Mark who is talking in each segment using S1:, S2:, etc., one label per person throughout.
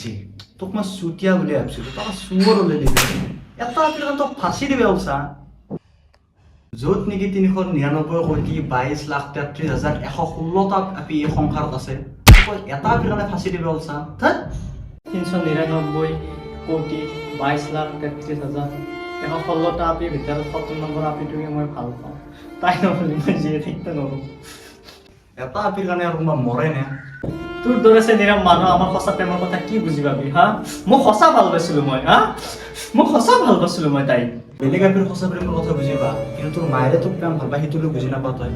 S1: ছি তোক মই চুতীয়া বুলি ভাবিছিলো তই চুৰ ওলাই দিবি এটা তোক ফাঁচি দিবি ওচা য'ত নেকি 399 কোটি 22,33,116টা আপি এই সংসাৰত আছে এটা কাৰণে ফাঁচি দিবি ওচা
S2: 399 কোটি 22,33,116টা আপিৰ ভিতৰত 70 নম্বৰ আপিটোকে মই ভাল পাওঁ তাই নহ'লে মই জীয়াই থাকিব নোৱাৰোঁ
S1: এটা আপি কাৰণে আৰু কোনোবা মৰে নে
S2: তোৰ দৰে চেনিৰাম মানুহ আমাৰ সঁচা প্ৰেমৰ কথা কি বুজি পাবি হা মোক সঁচা ভাল পাইছিলো মই হা মোক সঁচা ভাল পাইছিলো মই তাই
S1: বেলেগ আপিৰ সঁচা প্ৰেমৰ কথা বুজি পা কিন্তু তোৰ মায়েৰে তোক প্ৰেম ভাল পায় সেইটো বুজি নাপাৱ তই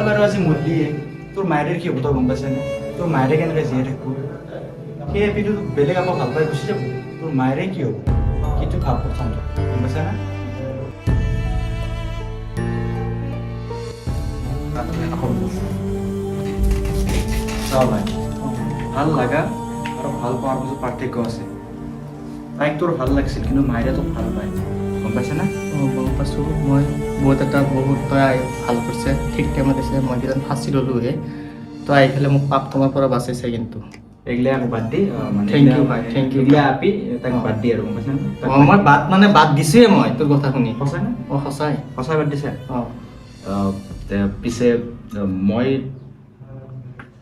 S1: বাৰু আজি মৰিলিয়ে তোৰ মায়েৰে কি হ'ব তই গম পাইছানে তোৰ মায়েৰে কেনেকৈ জীয়াই থাকিব সেই আপিটো বেলেগ আকৌ ভাল পাই গুচি যাব তোৰ মায়েৰে কি হ'ব সেইটো ভাব প্ৰথম গম পাইছানে চাওঁ ভাই ভাল লাগা আৰু ভাল পোৱাৰ মাজত পাৰ্থক্য আছে তাইক তোৰ ভাল লাগিছিল কিন্তু মায়েৰে তোক ভাল পায় গম পাইছেনে
S2: গম পাইছোঁ মই বহুত তই ভাল কৰিছে ঠিক টাইমত দিছে মই কিজান ফাঁচি ল'লোঁহে তই আহি পেলাই মোক পাপ তোমাৰ পৰা বাচাইছে কিন্তু
S1: এইগিলা আকৌ বাদ দি
S2: Thank you, thank you.
S1: এইগিলা আপি তাক বাদ দি আৰু গম পাইছেনে
S2: মই বাদ দিছোৱে মই তোৰ কথা শুনি
S1: সঁচানে
S2: সঁচাই
S1: সঁচাই বাদ দিছে
S2: অঁ
S1: পিছে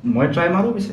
S1: মই ট্ৰাই মাৰোঁ পিছে